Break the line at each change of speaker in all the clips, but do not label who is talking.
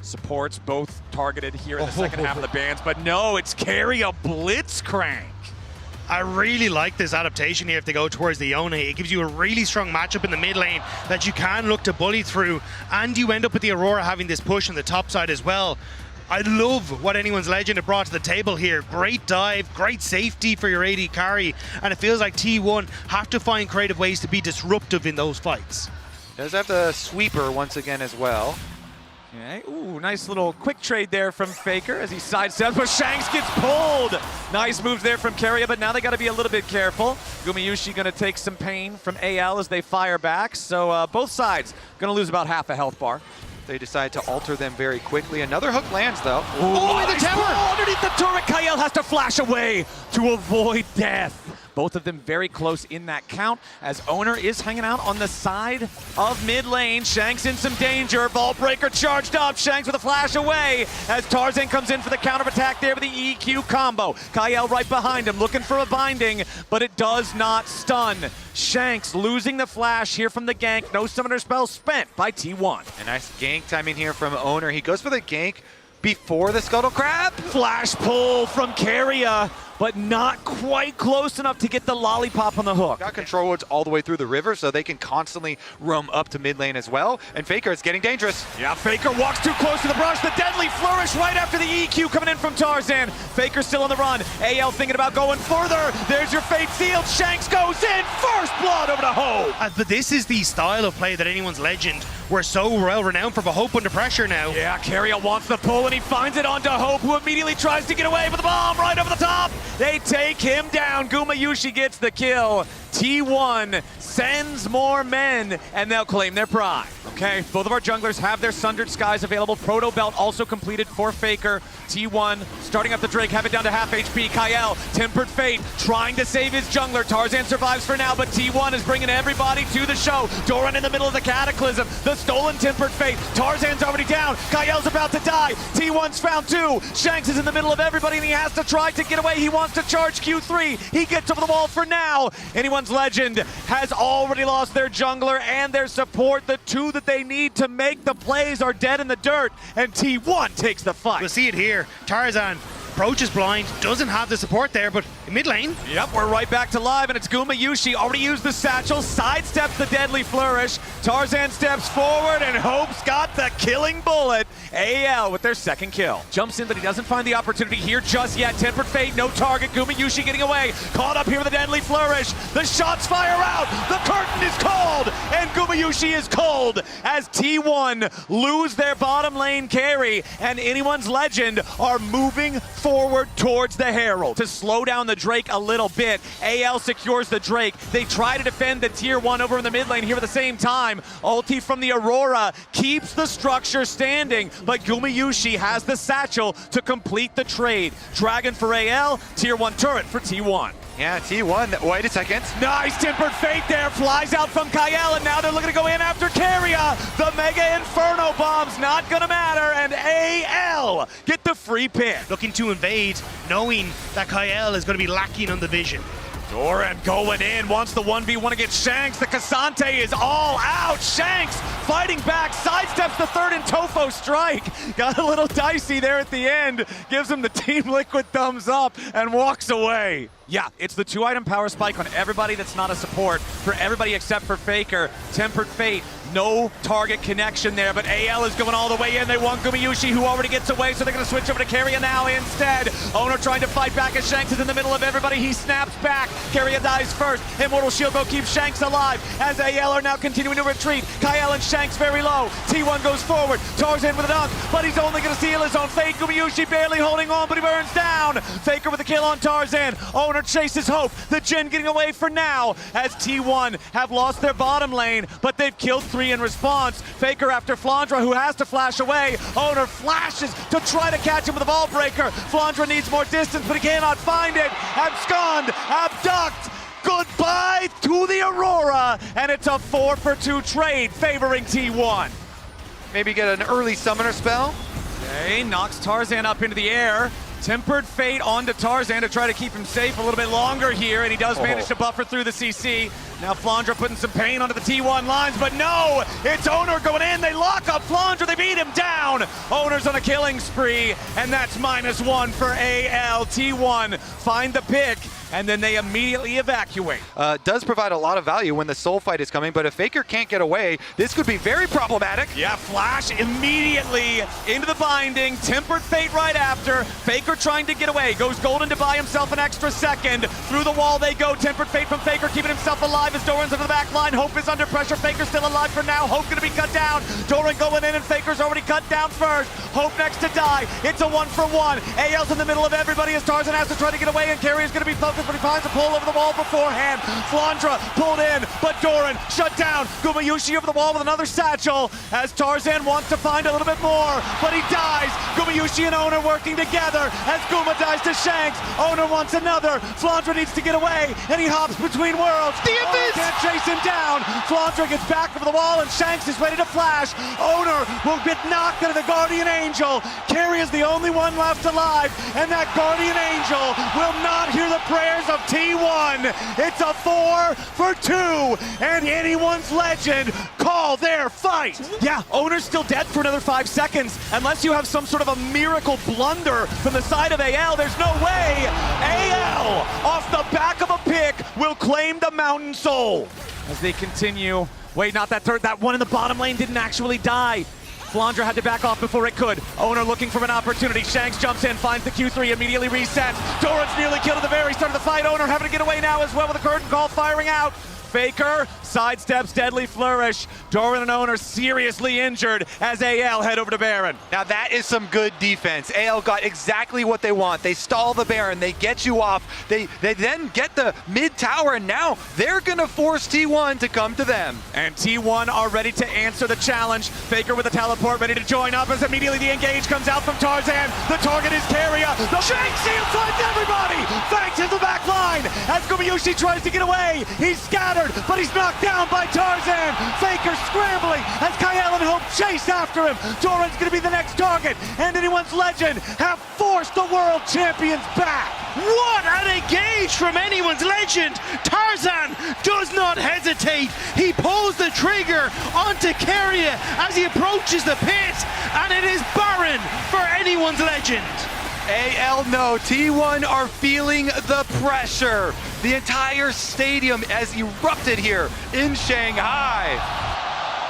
Supports both targeted here in the second half of the bans, but no, it's Keria Blitzcrank.
I really like this adaptation here if they go towards the Yone. It gives you a really strong matchup in the mid lane that you can look to bully through, and you end up with the Aurora having this push on the top side as well. I love what Anyone's Legend have brought to the table here. Great dive, great safety for your AD carry, and it feels like T1 have to find creative ways to be disruptive in those fights.
Does have the sweeper once again as well.
Okay. Ooh, nice little quick trade there from Faker as he sidesteps, but Shanks gets pulled. Nice moves there from Keria, but now they got to be a little bit careful. Gumayusi going to take some pain from AL as they fire back, so both sides going to lose about half a health bar.
They decide to alter them very quickly. Another hook lands though.
Oh, nice the tower! Underneath the turret, Kael has to flash away to avoid death. Both of them very close in that count as Owner is hanging out on the side of mid lane. Shanks in some danger. Vault Breaker charged up. Shanks with a flash away as Tarzan comes in for the counter attack there with the EQ combo. Kael right behind him looking for a binding, but it does not stun. Shanks losing the flash here from the gank. No summoner spell spent by T1.
A nice gank timing here from Owner. He goes for the gank before the Scuttle Crab.
Flash pull from Keria, but not quite close enough to get the lollipop on the hook.
Got control woods all the way through the river, so they can constantly roam up to mid lane as well. And Faker is getting dangerous.
Yeah, Faker walks too close to the brush. The deadly flourish right after the EQ coming in from Tarzan. Faker still on the run. AL thinking about going further. There's your fate sealed. Shanks goes in. First blood over to Hope.
But this is the style of play that Anyone's Legend were so well renowned for, but Hope under pressure now.
Yeah, Keria wants the pull and he finds it onto Hope, who immediately tries to get away with the bomb right over the top. They take him down. Gumayusi gets the kill. T1 sends more men, and they'll claim their pride. Okay, both of our junglers have their Sundered Skies available. Proto Belt also completed for Faker. T1 starting up the Drake, have it down to half HP. Kael, Tempered Fate, trying to save his jungler. Tarzan survives for now, but T1 is bringing everybody to the show. Doran in the middle of the Cataclysm. The stolen Tempered Fate. Tarzan's already down. Kael's about to die. T1's found two. Shanks is in the middle of everybody, and he has to try to get away. He wants to charge Q3. He gets over the wall for now. Anyone's Legend has already lost their jungler and their support. The two that they need to make the plays are dead in the dirt, and T1 takes the fight.
We'll see it here. Tarzan approaches blind, doesn't have the support there, but in mid lane.
Yep, we're right back to live, and it's Gumayusi. Already used the satchel, sidesteps the deadly flourish. Tarzan steps forward, and Hope's got the killing bullet. AL with their second kill. Jumps in, but he doesn't find the opportunity here just yet. Tempered Fate, no target. Gumayusi getting away. Caught up here with the deadly flourish. The shots fire out. The curtain is called, and Gumayusi is cold as T1 lose their bottom lane carry, and Anyone's Legend are moving forward towards the Herald to slow down the Drake a little bit. AL secures the Drake. They try to defend the tier 1 over in the mid lane here at the same time. Ulti from the Aurora keeps the structure standing, but Gumayusi has the satchel to complete the trade. Dragon for AL, tier 1 turret for T1.
Yeah, T1, wait a second.
Nice Tempered Fate there, flies out from Kael, and now they're looking to go in after Keria. The Mega Inferno bomb's not gonna matter, and AL get the free pick.
Looking to invade, knowing that Kael is going to be lacking on the vision.
Doran going in, wants the 1v1 against Shanks. The Cassante is all out. Shanks fighting back, sidesteps the third and Tofo strike. Got a little dicey there at the end. Gives him the Team Liquid thumbs up and walks away. Yeah, it's the 2-item power spike on everybody that's not a support, for everybody except for Faker. Tempered Fate, no target connection there, but AL is going all the way in. They want Gumayusi, who already gets away, so they're going to switch over to Keria now instead. Owner trying to fight back as Shanks is in the middle of everybody. He snaps back. Keria dies first. Immortal Shield Bow keeps Shanks alive as AL are now continuing to retreat. Kael and Shanks very low. T1 goes forward. Tarzan with a dunk, but he's only going to seal his own fate. Gumayusi barely holding on, but he burns down. Faker with a kill on Tarzan. Owner chases Hope. The Jhin getting away for now as T1 have lost their bottom lane, but they've killed 3 in response. Faker after Flandra, who has to flash away. Owner flashes to try to catch him with a Vault Breaker. Flandra needs more distance, but he cannot find it. Abscond, abduct. Goodbye to the Aurora, and it's a 4-for-2 trade favoring T1.
Maybe get an early summoner spell.
Okay, knocks Tarzan up into the air. Tempered Fate onto Tarzan to try to keep him safe a little bit longer here, and he does manage to buffer through the CC. Now Flandre putting some pain onto the T1 lines, but no, it's Owner going in. They lock up Flandre, they beat him down. Owner's on a killing spree, and that's -1 for AL. T1 find the pick, and then they immediately evacuate.
Does provide a lot of value when the soul fight is coming, but if Faker can't get away, this could be very problematic.
Yeah, Flash immediately into the binding, Tempered Fate right after. Faker trying to get away, goes Golden to buy himself an extra second. Through the wall they go, Tempered Fate from Faker, keeping himself alive as Doran's under the back line. Hope is under pressure, Faker's still alive for now. Hope gonna be cut down, Doran going in and Faker's already cut down first. Hope next to die, it's a 1-for-1. AL's in the middle of everybody as Tarzan has to try to get away, and Carrier's gonna be focused, but he finds a pull over the wall beforehand. Flandre pulled in, but Doran shut down. Gumayusi over the wall with another satchel as Tarzan wants to find a little bit more, but he dies. Gumayusi and Owner working together as Guma dies to Shanks. Owner wants another. Flandre needs to get away, and he hops between worlds. Owner can't chase him down. Flandre gets back over the wall, and Shanks is ready to flash. Owner will get knocked into the Guardian Angel. Carrie is the only one left alive, and that Guardian Angel will not hear the prayers of T1. It's a 4-for-2, and anyone's legend call their fight. Yeah, Owner's still dead for another 5 seconds. Unless you have some sort of a miracle blunder from the side of AL, there's no way. AL, off the back of a pick, will claim the Mountain Soul. As they continue, wait, not that third, that one in the bottom lane didn't actually die. Flandre had to back off before it could. Owner looking for an opportunity. Shanks jumps in, finds the Q3, immediately resets. Doran's nearly killed at the very start of the fight. Owner having to get away now as well with the curtain call firing out. Faker sidesteps deadly flourish. Doran and Owner seriously injured as AL head over to Baron.
Now that is some good defense. AL got exactly what they want. They stall the Baron, they get you off, they then get the mid tower, and now they're gonna force T1 to come to them.
And T1 are ready to answer the challenge. Faker with a teleport ready to join up as immediately the engage comes out from Tarzan. The target is Carrier. The Shanks finds everybody! Thanks in the back line as Gumayusi tries to get away. He's scattered, but he's knocked down by Tarzan. Faker scrambling as Kyle and Hope chase after him. Doran's gonna be the next target, and anyone's legend have forced the world champions back.
What an engage from anyone's legend! Tarzan does not hesitate. He pulls the trigger onto Carrier as he approaches the pit, and it is Baron for anyone's legend.
AL no, T1 are feeling the pressure. The entire stadium has erupted here in Shanghai.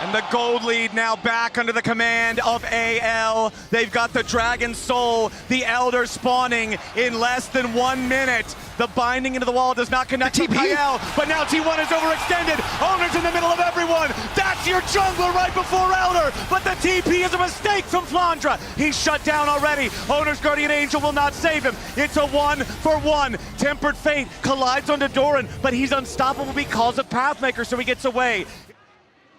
And the gold lead now back under the command of AL. They've got the Dragon Soul, the Elder spawning in less than 1 minute. The binding into the wall does not connect to Kyle, but now T1 is overextended. Owner's in the middle of everyone. That's your jungler right before Elder, but the TP is a mistake from Flandre. He's shut down already. Owner's Guardian Angel will not save him. It's a 1-for-1. Tempered Fate collides onto Doran, but he's unstoppable because of Pathmaker, so he gets away.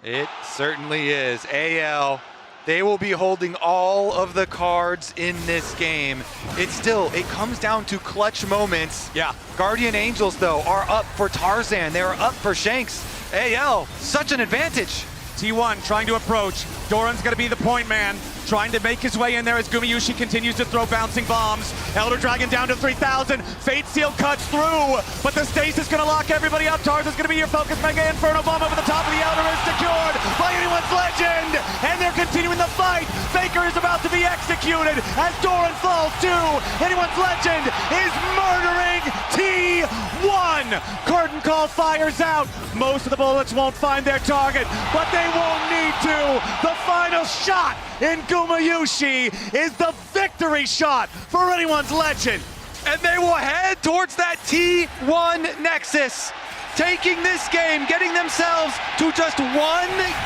It certainly is. AL, they will be holding all of the cards in this game. It comes down to clutch moments.
Yeah.
Guardian Angels, though, are up for Tarzan. They are up for Shanks. AL, such an advantage.
T1 trying to approach. Doran's gonna be the point man, trying to make his way in there as Gumayusi continues to throw bouncing bombs. Elder Dragon down to 3,000. Fate Seal cuts through, but the stasis gonna lock everybody up. Tarzan's gonna be your focus. Mega Inferno Bomb over the top of the Elder is secured by anyone's legend, and they're continuing the fight. Faker is about to be executed as Doran falls too. Anyone's legend is murdering T1. Curtain call fires out. Most of the bullets won't find their target, but they won't need to. The final shot in Gumayusi is the victory shot for anyone's legend.
And they will head towards that T1 Nexus, taking this game, getting themselves to just 1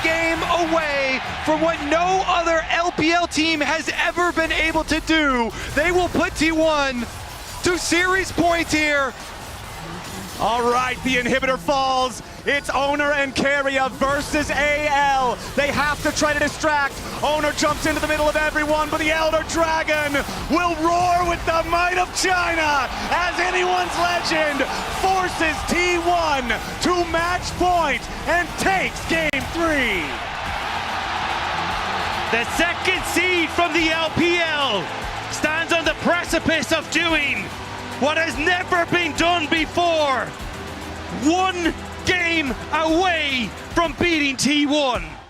game away from what no other LPL team has ever been able to do. They will put T1 to series point here.
All right, the inhibitor falls. It's Owner and Carrier versus AL. They have to try to distract. Owner jumps into the middle of everyone, but the Elder Dragon will roar with the might of China as anyone's legend forces T1 to match point and takes game 3.
The second seed from the LPL stands on the precipice of doing what has never been done before. 1 game away from beating T1.